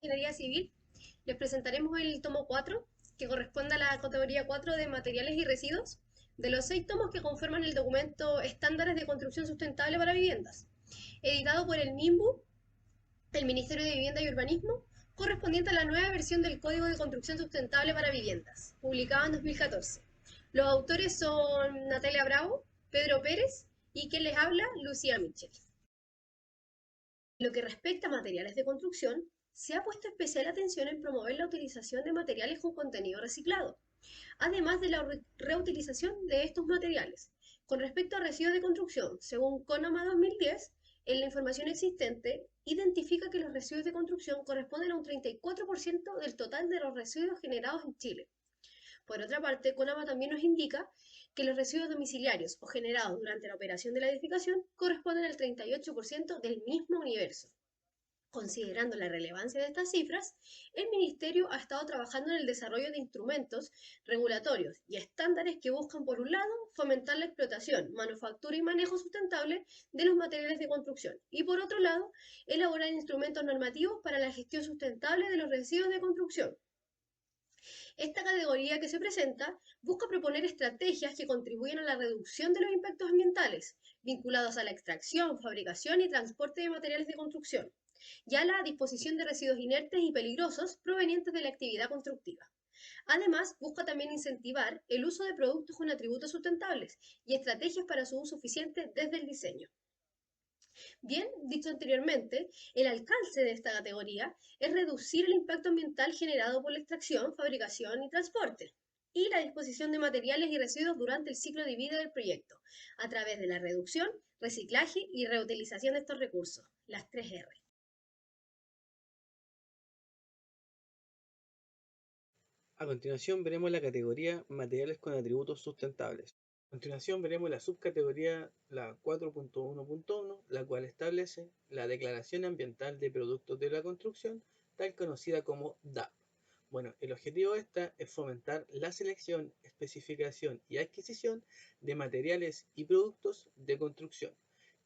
Ingeniería Civil, les presentaremos el tomo 4, que corresponde a la categoría 4 de materiales y residuos, de los 6 tomos que conforman el documento Estándares de Construcción Sustentable para Viviendas, editado por el MIMBU, el Ministerio de Vivienda y Urbanismo, correspondiente a la nueva versión del Código de Construcción Sustentable para Viviendas, publicado en 2014. Los autores son Natalia Bravo, Pedro Pérez y quien les habla, Lucía Michel. Lo que respecta a materiales de construcción, se ha puesto especial atención en promover la utilización de materiales con contenido reciclado, además de la reutilización de estos materiales. Con respecto a residuos de construcción, según CONAMA 2010, en la información existente, identifica que los residuos de construcción corresponden a un 34% del total de los residuos generados en Chile. Por otra parte, CONAMA también nos indica que los residuos domiciliarios o generados durante la operación de la edificación corresponden al 38% del mismo universo. Considerando la relevancia de estas cifras, el Ministerio ha estado trabajando en el desarrollo de instrumentos regulatorios y estándares que buscan, por un lado, fomentar la explotación, manufactura y manejo sustentable de los materiales de construcción y, por otro lado, elaborar instrumentos normativos para la gestión sustentable de los residuos de construcción. Esta categoría que se presenta busca proponer estrategias que contribuyan a la reducción de los impactos ambientales vinculados a la extracción, fabricación y transporte de materiales de construcción, y a la disposición de residuos inertes y peligrosos provenientes de la actividad constructiva. Además, busca también incentivar el uso de productos con atributos sustentables y estrategias para su uso eficiente desde el diseño. Bien, dicho anteriormente, el alcance de esta categoría es reducir el impacto ambiental generado por la extracción, fabricación y transporte, y la disposición de materiales y residuos durante el ciclo de vida del proyecto, a través de la reducción, reciclaje y reutilización de estos recursos, las 3 R. A continuación veremos la categoría Materiales con atributos sustentables. A continuación veremos la subcategoría, la 4.1.1, la cual establece la Declaración Ambiental de Productos de la Construcción, tal conocida como DAP. Bueno, el objetivo de esta es fomentar la selección, especificación y adquisición de materiales y productos de construcción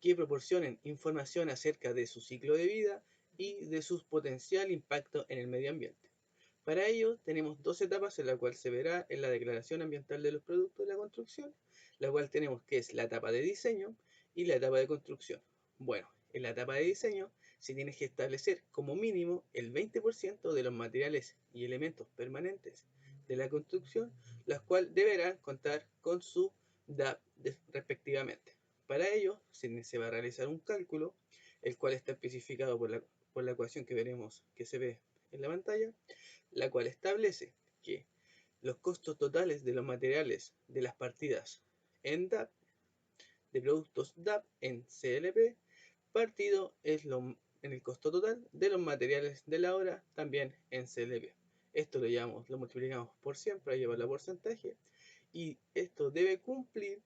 que proporcionen información acerca de su ciclo de vida y de su potencial impacto en el medio ambiente. Para ello tenemos dos etapas en la cual se verá en la declaración ambiental de los productos de la construcción, la cual tenemos que es la etapa de diseño y la etapa de construcción. Bueno, en la etapa de diseño se tiene que establecer como mínimo el 20% de los materiales y elementos permanentes de la construcción, los cuales deberán contar con su DAP respectivamente. Para ello se va a realizar un cálculo, el cual está especificado por la ecuación que veremos que se ve en la pantalla, la cual establece que los costos totales de los materiales de las partidas en DAP, de productos DAP en CLP, partido es en el costo total de los materiales de la obra también en CLP. Esto lo multiplicamos por 100 para llevarlo a porcentaje, y esto debe cumplir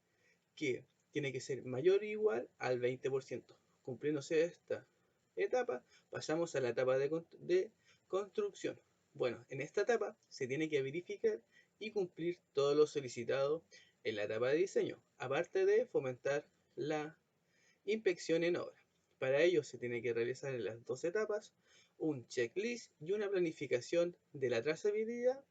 que tiene que ser mayor o igual al 20%. Cumpliéndose esta etapa, pasamos a la etapa de construcción. Bueno, en esta etapa se tiene que verificar y cumplir todo lo solicitado en la etapa de diseño, aparte de fomentar la inspección en obra. Para ello se tiene que realizar en las dos etapas un checklist y una planificación de la trazabilidad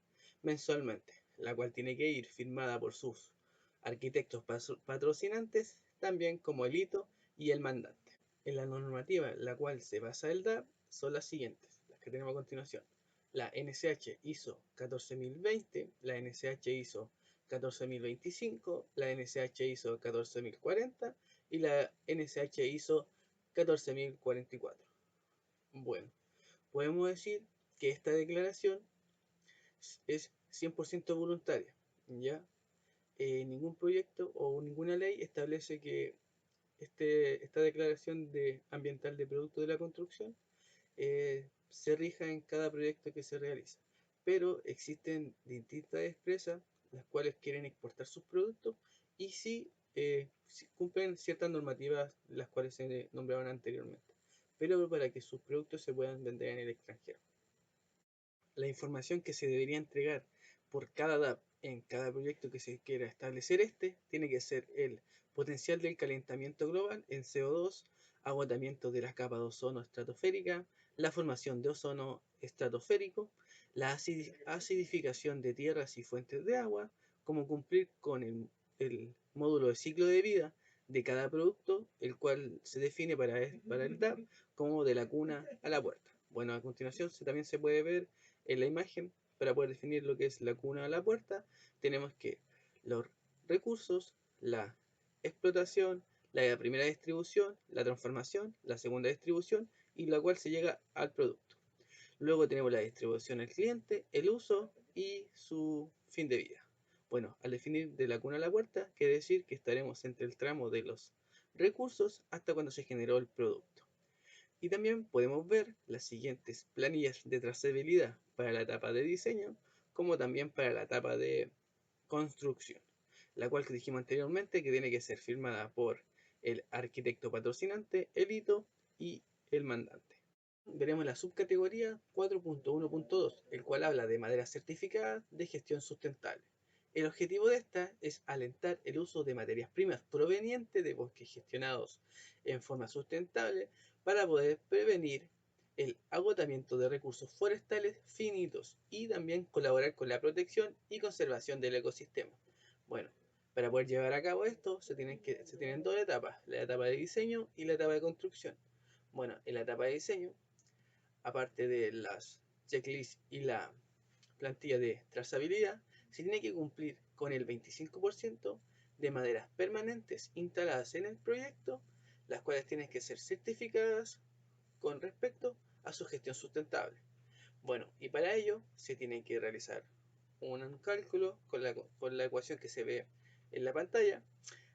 mensualmente, la cual tiene que ir firmada por sus arquitectos patrocinantes, también como el hito y el mandante. En la normativa en la cual se basa el DAP son las siguientes, las que tenemos a continuación: la NSH ISO 14020, la NSH ISO 14025, la NSH ISO 14040 y la NSH ISO 14044. Bueno, podemos decir que esta declaración es 100% voluntaria, ¿ya? Ningún proyecto o ninguna ley establece que esta declaración ambiental de producto de la construcción se rija en cada proyecto que se realiza. Pero existen distintas empresas las cuales quieren exportar sus productos y si cumplen ciertas normativas las cuales se nombraban anteriormente, pero para que sus productos se puedan vender en el extranjero. La información que se debería entregar por cada DAP en cada proyecto que se quiera establecer tiene que ser el potencial del calentamiento global en CO2, agotamiento de la capa de ozono estratosférica, la formación de ozono estratosférico, la acidificación de tierras y fuentes de agua, como cumplir con el módulo de ciclo de vida de cada producto, el cual se define para el DAP como de la cuna a la puerta. Bueno, a continuación también se puede ver en la imagen, para poder definir lo que es la cuna a la puerta, tenemos que los recursos, la explotación, la primera distribución, la transformación, la segunda distribución y la cual se llega al producto. Luego tenemos la distribución al cliente, el uso y su fin de vida. Bueno, al definir de la cuna a la puerta, quiere decir que estaremos entre el tramo de los recursos hasta cuando se generó el producto. Y también podemos ver las siguientes planillas de trazabilidad para la etapa de diseño, como también para la etapa de construcción, la cual que dijimos anteriormente que tiene que ser firmada por el arquitecto patrocinante, el hito y el mandante. Veremos la subcategoría 4.1.2, el cual habla de madera certificada de gestión sustentable. El objetivo de esta es alentar el uso de materias primas provenientes de bosques gestionados en forma sustentable para poder prevenir el agotamiento de recursos forestales finitos y también colaborar con la protección y conservación del ecosistema. Bueno, para poder llevar a cabo esto se tienen dos etapas, la etapa de diseño y la etapa de construcción. Bueno, en la etapa de diseño, aparte de las checklists y la plantilla de trazabilidad, se tiene que cumplir con el 25% de maderas permanentes instaladas en el proyecto, las cuales tienen que ser certificadas con respecto a su gestión sustentable. Bueno, y para ello se tiene que realizar un cálculo con la ecuación que se ve en la pantalla,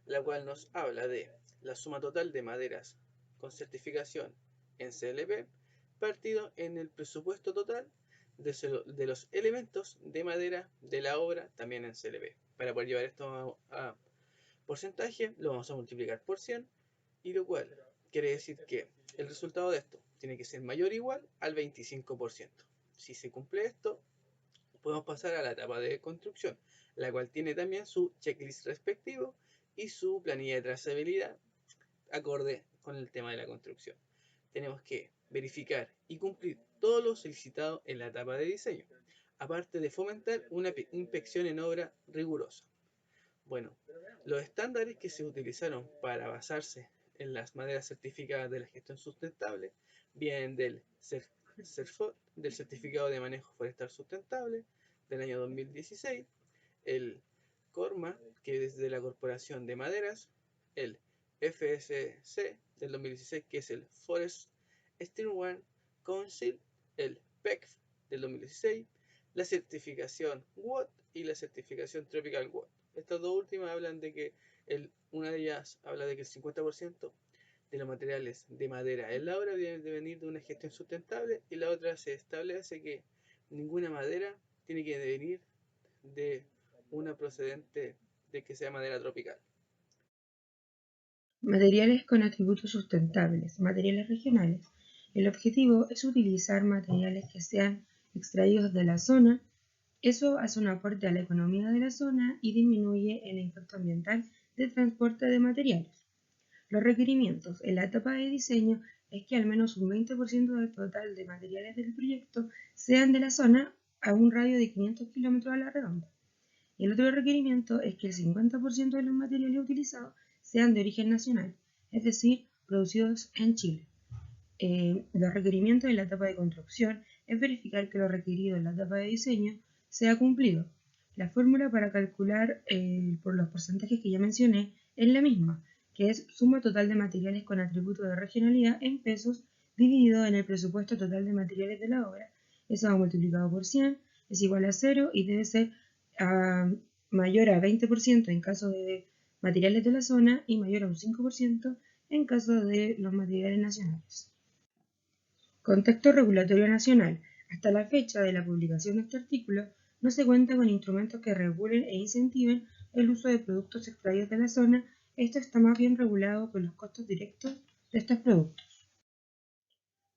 la cual nos habla de la suma total de maderas con certificación en CLP partido en el presupuesto total de los elementos de madera de la obra también en CLP. Para poder llevar esto a porcentaje, lo vamos a multiplicar por 100, y lo cual quiere decir que el resultado de esto tiene que ser mayor o igual al 25%. Si se cumple esto, podemos pasar a la etapa de construcción, la cual tiene también su checklist respectivo y su planilla de trazabilidad acorde con el tema de la construcción. Tenemos que verificar y cumplir todo lo solicitado en la etapa de diseño, aparte de fomentar una inspección en obra rigurosa. Bueno, los estándares que se utilizaron para basarse en las maderas certificadas de la gestión sustentable vienen del CERFOT, del Certificado de Manejo Forestal Sustentable del año 2016, el CORMA, que es de la Corporación de Maderas, el FSC del 2016, que es el Forest Stewardship Council, el PECF del 2016, la certificación WOT y la certificación Tropical WOT. Estas dos últimas hablan de que una de ellas habla de que el 50% de los materiales de madera en la obra deben de venir de una gestión sustentable, y la otra se establece que ninguna madera tiene que venir de una procedente de que sea madera tropical. Materiales con atributos sustentables, materiales regionales. El objetivo es utilizar materiales que sean extraídos de la zona. Eso hace un aporte a la economía de la zona y disminuye el impacto ambiental del transporte de materiales. Los requerimientos en la etapa de diseño es que al menos un 20% del total de materiales del proyecto sean de la zona a un radio de 500 km a la redonda. El otro requerimiento es que el 50% de los materiales utilizados sean de origen nacional, es decir, producidos en Chile. Los requerimientos en la etapa de construcción es verificar que lo requerido en la etapa de diseño sea cumplido. La fórmula para calcular por los porcentajes que ya mencioné es la misma, que es suma total de materiales con atributo de regionalidad en pesos dividido en el presupuesto total de materiales de la obra. Eso va multiplicado por 100, es igual a 0 y debe ser mayor a 20% en caso de materiales de la zona y mayor a un 5% en caso de los materiales nacionales. Contexto regulatorio nacional. Hasta la fecha de la publicación de este artículo, no se cuenta con instrumentos que regulen e incentiven el uso de productos extraídos de la zona. Esto está más bien regulado con los costos directos de estos productos.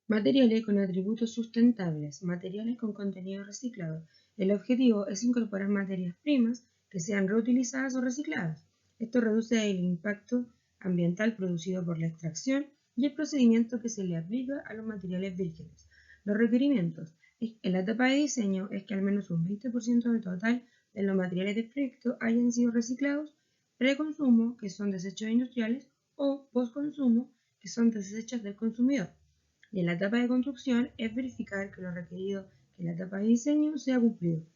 Materiales con atributos sustentables, materiales con contenido reciclado. El objetivo es incorporar materias primas que sean reutilizadas o recicladas. Esto reduce el impacto ambiental producido por la extracción y el procedimiento que se le aplica a los materiales vírgenes. Los requerimientos. En la etapa de diseño es que al menos un 20% del total de los materiales del proyecto hayan sido reciclados pre-consumo, que son desechos industriales, o post-consumo, que son desechos del consumidor. Y en la etapa de construcción es verificar que lo requerido en la etapa de diseño sea cumplido.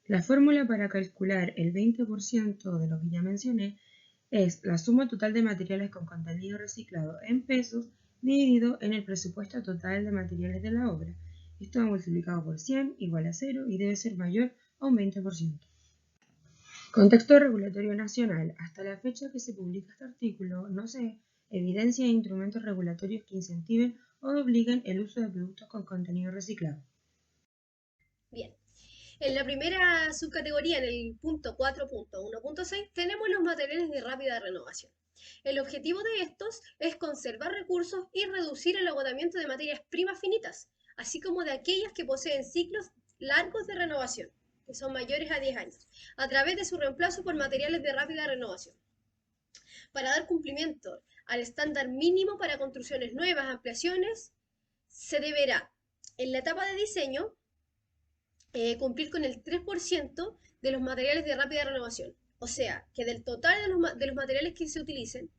La fórmula para calcular el 20% de lo que ya mencioné es la suma total de materiales con contenido reciclado en pesos dividido en el presupuesto total de materiales de la obra. Esto multiplicado por 100 igual a 0 y debe ser mayor a un 20%. Contexto regulatorio nacional. Hasta la fecha que se publica este artículo, no se evidencia instrumentos regulatorios que incentiven o obliguen el uso de productos con contenido reciclado. Bien. En la primera subcategoría, en el punto 4.1.6, tenemos los materiales de rápida renovación. El objetivo de estos es conservar recursos y reducir el agotamiento de materias primas finitas, así como de aquellas que poseen ciclos largos de renovación, que son mayores a 10 años, a través de su reemplazo por materiales de rápida renovación. Para dar cumplimiento al estándar mínimo para construcciones nuevas, ampliaciones, se deberá, en la etapa de diseño, cumplir con el 3% de los materiales de rápida renovación. O sea, que del total de los materiales que se utilicen,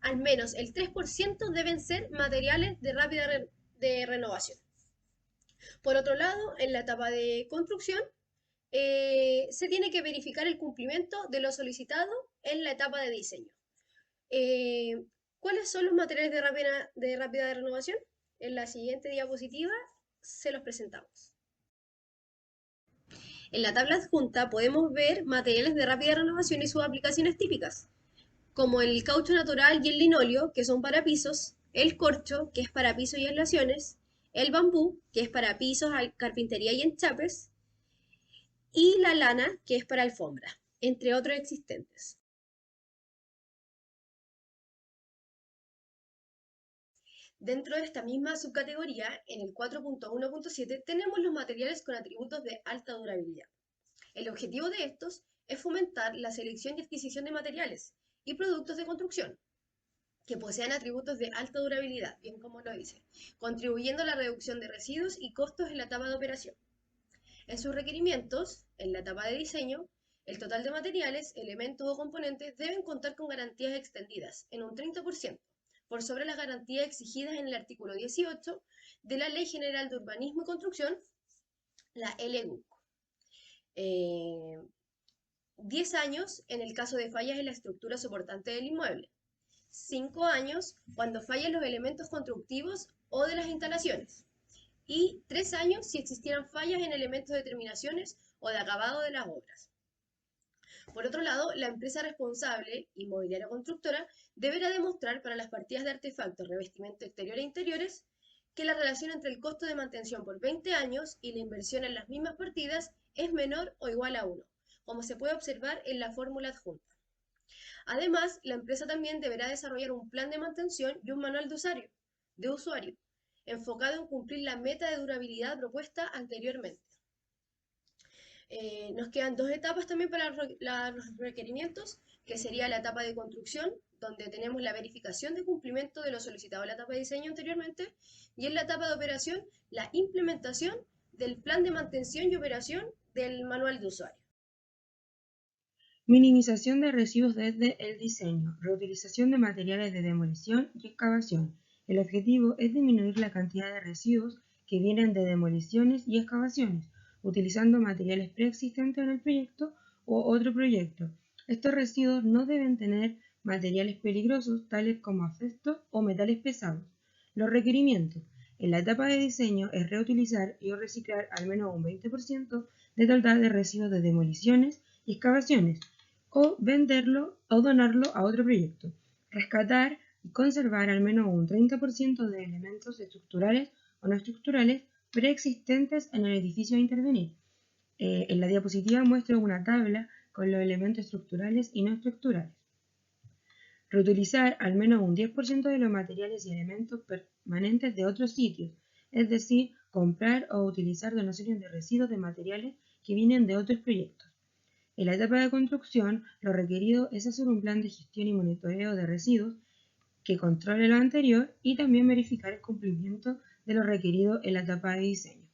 al menos el 3% deben ser materiales de rápida renovación. Por otro lado, en la etapa de construcción, se tiene que verificar el cumplimiento de lo solicitado en la etapa de diseño. ¿Cuáles son los materiales de rápida renovación? En la siguiente diapositiva se los presentamos. En la tabla adjunta podemos ver materiales de rápida renovación y sus aplicaciones típicas, como el caucho natural y el linóleo, que son para pisos, el corcho, que es para pisos y aislaciones, el bambú, que es para pisos, carpintería y enchapes, y la lana, que es para alfombra, entre otros existentes. Dentro de esta misma subcategoría, en el 4.1.7, tenemos los materiales con atributos de alta durabilidad. El objetivo de estos es fomentar la selección y adquisición de materiales y productos de construcción que posean atributos de alta durabilidad, bien como lo dice, contribuyendo a la reducción de residuos y costos en la etapa de operación. En sus requerimientos, en la etapa de diseño, el total de materiales, elementos o componentes deben contar con garantías extendidas en un 30%, por sobre las garantías exigidas en el artículo 18 de la Ley General de Urbanismo y Construcción, la LUC. 10 años en el caso de fallas en la estructura soportante del inmueble. 5 años cuando fallan los elementos constructivos o de las instalaciones. Y 3 años si existieran fallas en elementos de terminaciones o de acabado de las obras. Por otro lado, la empresa responsable, inmobiliaria constructora, deberá demostrar para las partidas de artefactos, revestimiento exterior e interiores, que la relación entre el costo de mantención por 20 años y la inversión en las mismas partidas es menor o igual a 1, como se puede observar en la fórmula adjunta. Además, la empresa también deberá desarrollar un plan de mantención y un manual de usuario, enfocado en cumplir la meta de durabilidad propuesta anteriormente. Nos quedan 2 etapas también para los requerimientos, que sería la etapa de construcción, donde tenemos la verificación de cumplimiento de lo solicitado en la etapa de diseño anteriormente, y en la etapa de operación, la implementación del plan de mantención y operación del manual de usuario. Minimización de residuos desde el diseño, reutilización de materiales de demolición y excavación. El objetivo es disminuir la cantidad de residuos que vienen de demoliciones y excavaciones, utilizando materiales preexistentes en el proyecto o otro proyecto. Estos residuos no deben tener materiales peligrosos tales como asbesto o metales pesados. Los requerimientos. En la etapa de diseño es reutilizar y reciclar al menos un 20% del total de residuos de demoliciones y excavaciones, o venderlo o donarlo a otro proyecto. Rescatar y conservar al menos un 30% de elementos estructurales o no estructurales preexistentes en el edificio a intervenir. En la diapositiva muestro una tabla con los elementos estructurales y no estructurales. Reutilizar al menos un 10% de los materiales y elementos permanentes de otros sitios, es decir, comprar o utilizar donaciones de residuos de materiales que vienen de otros proyectos. En la etapa de construcción, lo requerido es hacer un plan de gestión y monitoreo de residuos que controle lo anterior y también verificar el cumplimiento de lo requerido en la etapa de diseño.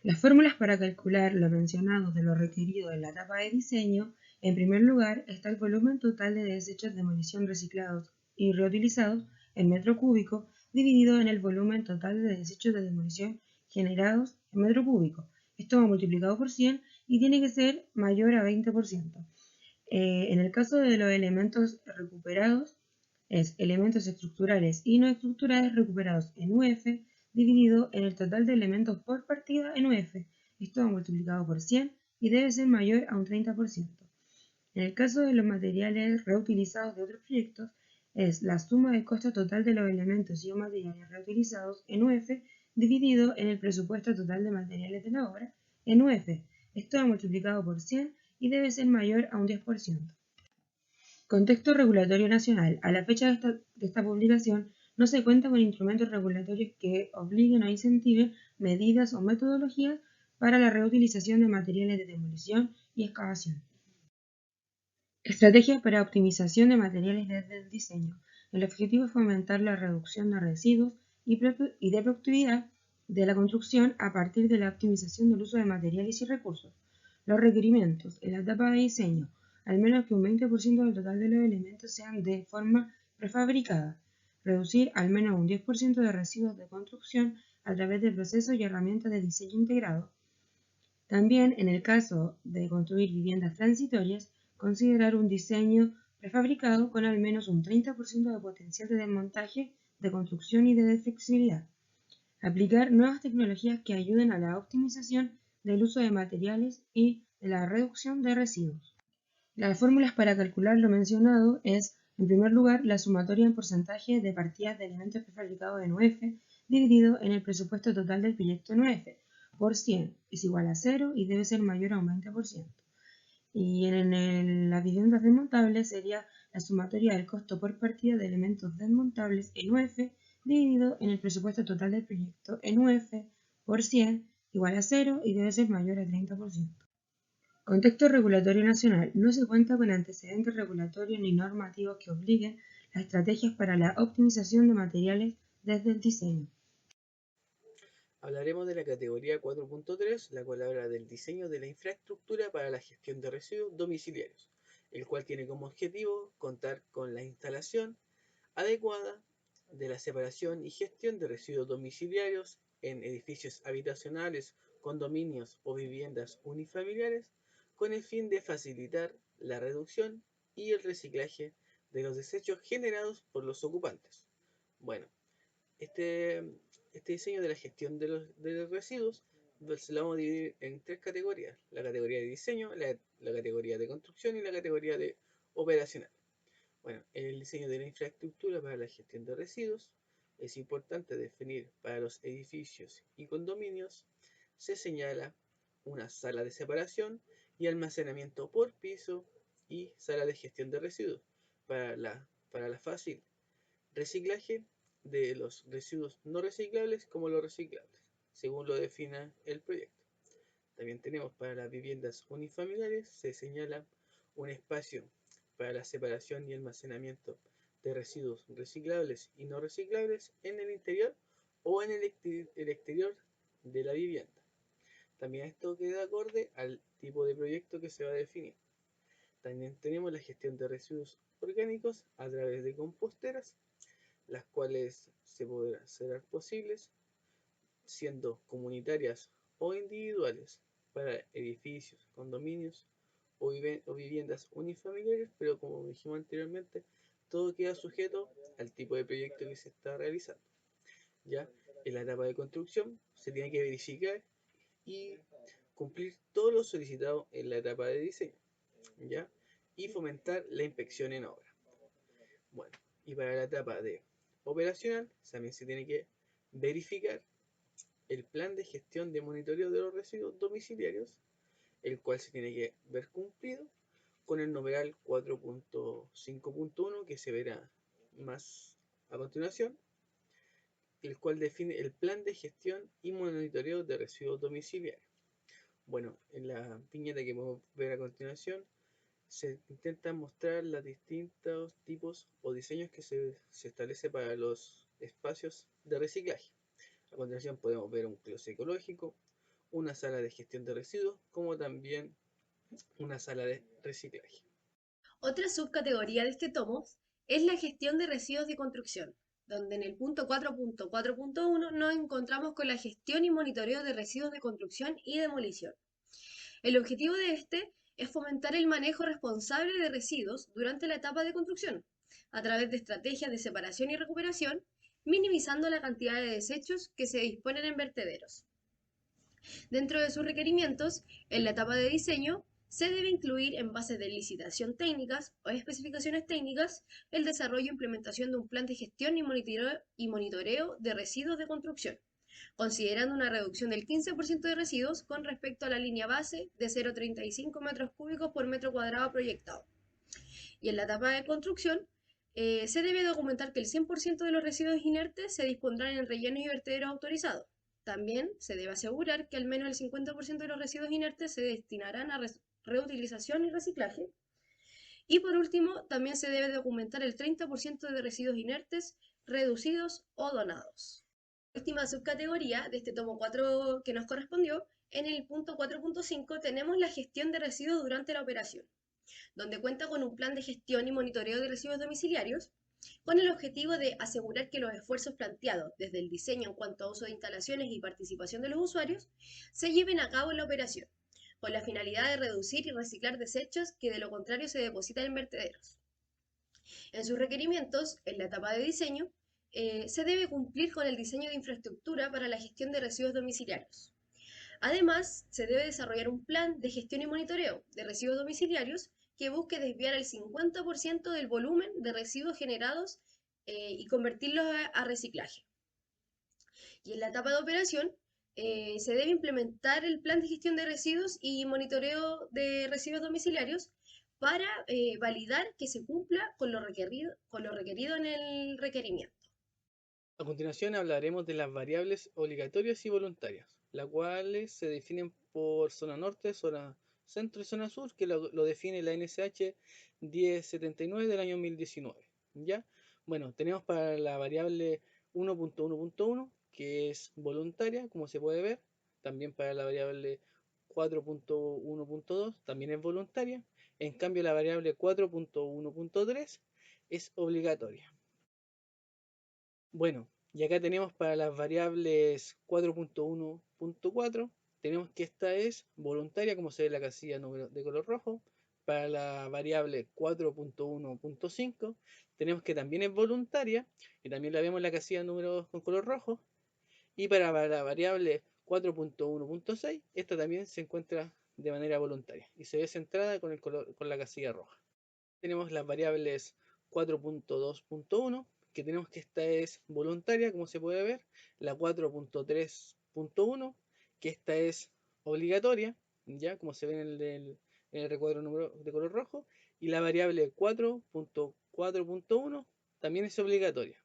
Las fórmulas para calcular lo mencionado de lo requerido en la etapa de diseño: en primer lugar está el volumen total de desechos de demolición reciclados y reutilizados en metro cúbico dividido en el volumen total de desechos de demolición generados en metro cúbico. Esto va multiplicado por 100 y tiene que ser mayor a 20%. En el caso de los elementos recuperados, es elementos estructurales y no estructurales recuperados en UF dividido en el total de elementos por partida en UF. Esto va multiplicado por 100 y debe ser mayor a un 30%. En el caso de los materiales reutilizados de otros proyectos, es la suma del costo total de los elementos y o materiales reutilizados en UF dividido en el presupuesto total de materiales de la obra en UF. Esto va multiplicado por 100 y debe ser mayor a un 10%. Contexto regulatorio nacional. A la fecha de esta publicación no se cuenta con instrumentos regulatorios que obliguen o incentiven medidas o metodologías para la reutilización de materiales de demolición y excavación. Estrategias para optimización de materiales desde el diseño. El objetivo es fomentar la reducción de residuos y de productividad de la construcción a partir de la optimización del uso de materiales y recursos. Los requerimientos. En la etapa de diseño, al menos que un 20% del total de los elementos sean de forma prefabricada. Reducir al menos un 10% de residuos de construcción a través de procesos y herramientas de diseño integrado. También, en el caso de construir viviendas transitorias, considerar un diseño prefabricado con al menos un 30% de potencial de desmontaje, de construcción y de flexibilidad. Aplicar nuevas tecnologías que ayuden a la optimización del uso de materiales y de la reducción de residuos. Las fórmulas para calcular lo mencionado es, en primer lugar, la sumatoria en porcentaje de partidas de elementos prefabricados en UF dividido en el presupuesto total del proyecto en UF por 100 es igual a 0 y debe ser mayor a un 20%. Y en las viviendas desmontables sería la sumatoria del costo por partida de elementos desmontables en UF dividido en el presupuesto total del proyecto en UF por 100 igual a 0 y debe ser mayor a 30%. Contexto regulatorio nacional. No se cuenta con antecedentes regulatorios ni normativos que obliguen las estrategias para la optimización de materiales desde el diseño. Hablaremos de la categoría 4.3, la cual habla del diseño de la infraestructura para la gestión de residuos domiciliarios, el cual tiene como objetivo contar con la instalación adecuada de la separación y gestión de residuos domiciliarios en edificios habitacionales, condominios o viviendas unifamiliares, con el fin de facilitar la reducción y el reciclaje de los desechos generados por los ocupantes. Bueno, este, este diseño de la gestión de los residuos se lo vamos a dividir en tres categorías: la categoría de diseño, la categoría de construcción y la categoría de operacional. Bueno, en el diseño de la infraestructura para la gestión de residuos es importante definir para los edificios y condominios. Se señala una sala de separación y almacenamiento por piso y sala de gestión de residuos para la fácil reciclaje de los residuos no reciclables como los reciclables, según lo defina el proyecto. También tenemos para las viviendas unifamiliares, se señala un espacio para la separación y almacenamiento de residuos reciclables y no reciclables en el interior o en el exterior de la vivienda. También esto queda acorde al tipo de proyecto que se va a definir. También tenemos la gestión de residuos orgánicos a través de composteras, las cuales se podrán ser posibles siendo comunitarias o individuales para edificios, condominios o viviendas unifamiliares, pero como dijimos anteriormente, todo queda sujeto al tipo de proyecto que se está realizando. Ya en la etapa de construcción se tiene que verificar y cumplir todo lo solicitado en la etapa de diseño, ¿ya? Y fomentar la inspección en obra. Bueno, y para la etapa de operacional también se tiene que verificar el plan de gestión de monitoreo de los residuos domiciliarios, el cual se tiene que ver cumplido con el numeral 4.5.1 que se verá más a continuación, el cual define el plan de gestión y monitoreo de residuos domiciliarios. Bueno, en la viñeta que vamos a ver a continuación se intentan mostrar los distintos tipos o diseños que se establece para los espacios de reciclaje. A continuación podemos ver un closet ecológico, una sala de gestión de residuos, como también una sala de reciclaje. Otra subcategoría de este tomo es la gestión de residuos de construcción, donde en el punto 4.4.1 nos encontramos con la gestión y monitoreo de residuos de construcción y demolición. El objetivo de este es fomentar el manejo responsable de residuos durante la etapa de construcción, a través de estrategias de separación y recuperación, minimizando la cantidad de desechos que se disponen en vertederos. Dentro de sus requerimientos, en la etapa de diseño, se debe incluir en bases de licitación técnicas o especificaciones técnicas el desarrollo e implementación de un plan de gestión y monitoreo de residuos de construcción, considerando una reducción del 15% de residuos con respecto a la línea base de 0,35 metros cúbicos por metro cuadrado proyectado. Y en la etapa de construcción, se debe documentar que el 100% de los residuos inertes se dispondrán en rellenos y vertederos autorizados. También se debe asegurar que al menos el 50% de los residuos inertes se destinarán a reutilización y reciclaje. Y por último, también se debe documentar el 30% de residuos inertes reducidos o donados. La última subcategoría de este tomo 4 que nos correspondió, en el punto 4.5 tenemos la gestión de residuos durante la operación, donde cuenta con un plan de gestión y monitoreo de residuos domiciliarios, con el objetivo de asegurar que los esfuerzos planteados desde el diseño en cuanto a uso de instalaciones y participación de los usuarios se lleven a cabo en la operación, con la finalidad de reducir y reciclar desechos que de lo contrario se depositan en vertederos. En sus requerimientos, en la etapa de diseño, se debe cumplir con el diseño de infraestructura para la gestión de residuos domiciliarios. Además, se debe desarrollar un plan de gestión y monitoreo de residuos domiciliarios que busque desviar el 50% del volumen de residuos generados y convertirlos a reciclaje. Y en la etapa de operación, se debe implementar el plan de gestión de residuos y monitoreo de residuos domiciliarios para validar que se cumpla con lo requerido en el requerimiento. A continuación hablaremos de las variables obligatorias y voluntarias, las cuales se definen por zona norte, zona centro y zona sur, que lo define la NSH 1079 del año 2019. ¿Ya? Bueno, tenemos para la variable 1.1.1, que es voluntaria, como se puede ver. También para la variable 4.1.2 también es voluntaria. En cambio, la variable 4.1.3 es obligatoria. Bueno, y acá tenemos para las variables 4.1.4, tenemos que esta es voluntaria, como se ve en la casilla número de color rojo. Para la variable 4.1.5, tenemos que también es voluntaria, y también la vemos en la casilla número con color rojo. Y para la variable 4.1.6, esta también se encuentra de manera voluntaria, y se ve centrada con la casilla roja. Tenemos las variables 4.2.1, que tenemos que esta es voluntaria, como se puede ver, la 4.3.1, que esta es obligatoria, ya como se ve en el recuadro número de color rojo, y la variable 4.4.1 también es obligatoria.